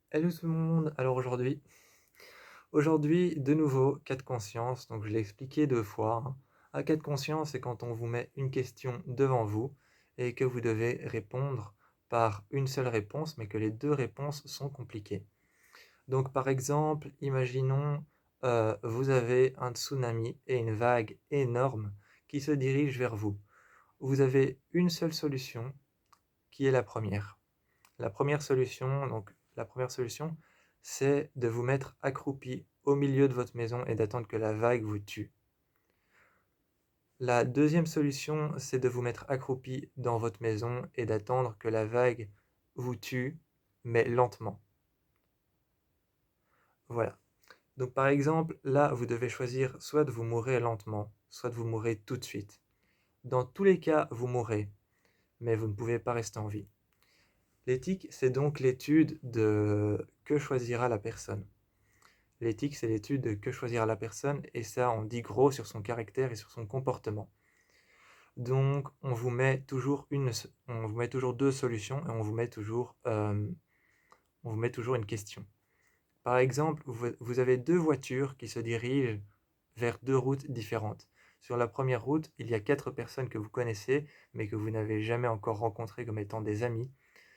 Hello tout le monde! Alors aujourd'hui, de nouveau, cas de conscience, donc je l'ai expliqué 2 fois, hein. Un cas de conscience, c'est quand on vous met une question devant vous et que vous devez répondre par une seule réponse, mais que les 2 réponses sont compliquées. Donc par exemple, imaginons, vous avez un tsunami et une vague énorme qui se dirige vers vous. Vous avez une seule solution qui est la première. La première solution, c'est de vous mettre accroupi au milieu de votre maison et d'attendre que la vague vous tue. La deuxième solution, c'est de vous mettre accroupi dans votre maison et d'attendre que la vague vous tue, mais lentement. Voilà. Donc par exemple, là, vous devez choisir soit de vous mourir lentement, soit de vous mourir tout de suite. Dans tous les cas, vous mourrez, mais vous ne pouvez pas rester en vie. L'éthique, c'est donc l'étude de que choisira la personne. L'éthique, c'est l'étude de que choisira la personne, et ça en dit gros sur son caractère et sur son comportement. Donc, on vous met toujours deux solutions et on vous met toujours une question. Par exemple, vous avez deux voitures qui se dirigent vers deux routes différentes. Sur la première route, il y a 4 personnes que vous connaissez, mais que vous n'avez jamais encore rencontrées comme étant des amis.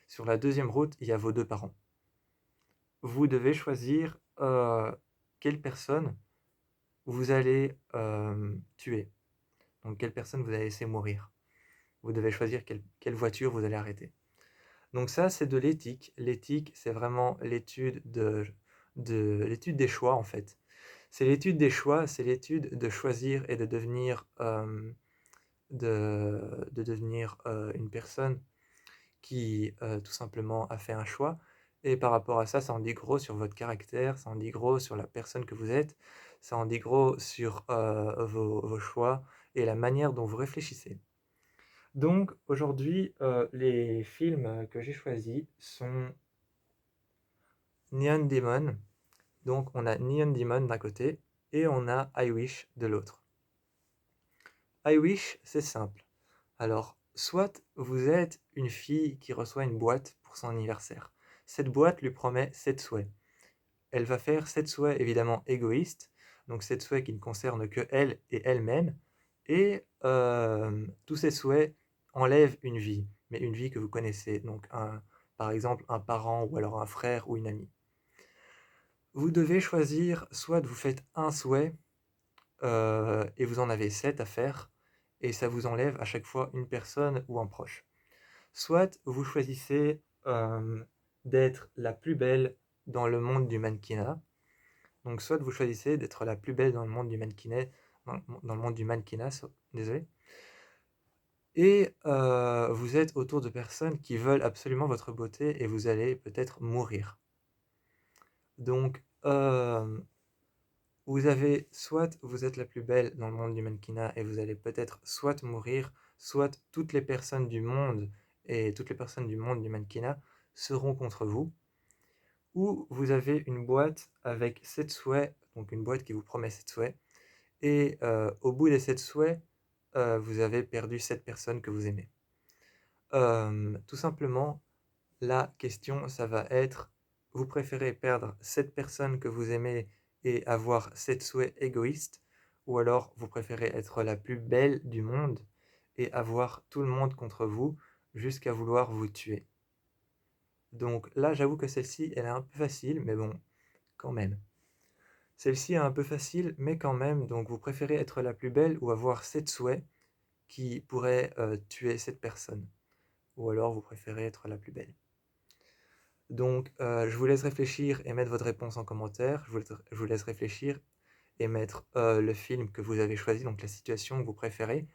Sur la deuxième route, il y a vos deux parents. Vous devez choisir quelle personne vous allez tuer. Donc quelle personne vous allez laisser mourir. Vous devez choisir quelle voiture vous allez arrêter. Donc ça, c'est de l'éthique. L'éthique, c'est vraiment l'étude l'étude des choix, en fait. C'est l'étude des choix, c'est l'étude de choisir et de devenir une personne qui tout simplement a fait un choix. Et par rapport à ça, ça en dit gros sur votre caractère, ça en dit gros sur la personne que vous êtes, ça en dit gros sur vos choix et la manière dont vous réfléchissez. Donc aujourd'hui, les films que j'ai choisis sont Neon Demon. Donc on a Neon Demon d'un côté et on a I Wish de l'autre. I Wish, c'est simple. Alors, soit vous êtes une fille qui reçoit une boîte pour son anniversaire. Cette boîte lui promet 7 souhaits. Elle va faire 7 souhaits évidemment égoïstes, donc 7 souhaits qui ne concernent que elle et elle-même, et tous ces souhaits enlèvent une vie, mais une vie que vous connaissez, donc par exemple un parent ou alors un frère ou une amie. Vous devez choisir, soit vous faites un souhait et vous en avez 7 à faire, et ça vous enlève à chaque fois une personne ou un proche. Soit vous choisissez d'être la plus belle dans le monde du mannequinat. Donc soit vous choisissez d'être la plus belle dans le monde du mannequinat, dans le monde du mannequinat, désolé. Et vous êtes autour de personnes qui veulent absolument votre beauté et vous allez peut-être mourir. Donc soit vous êtes la plus belle dans le monde du mannequinat et vous allez peut-être soit mourir, soit toutes les personnes du monde et toutes les personnes du monde du mannequinat seront contre vous. Ou vous avez une boîte avec 7 souhaits, donc une boîte qui vous promet 7 souhaits, et au bout des 7 souhaits, vous avez perdu 7 personnes que vous aimez. Tout simplement, la question, ça va être, vous préférez perdre 7 personnes que vous aimez et avoir 7 souhaits égoïstes, ou alors vous préférez être la plus belle du monde et avoir tout le monde contre vous jusqu'à vouloir vous tuer. Donc là, j'avoue que celle-ci, elle est un peu facile, mais bon, quand même. Celle-ci est un peu facile, mais quand même, donc vous préférez être la plus belle ou avoir 7 souhaits qui pourraient tuer 7 personnes. Ou alors vous préférez être la plus belle. Donc je vous laisse réfléchir et mettre votre réponse en commentaire. Je vous laisse réfléchir et mettre le film que vous avez choisi, donc la situation que vous préférez,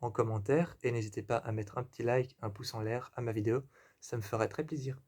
en commentaire. Et n'hésitez pas à mettre un petit like, un pouce en l'air à ma vidéo, ça me ferait très plaisir.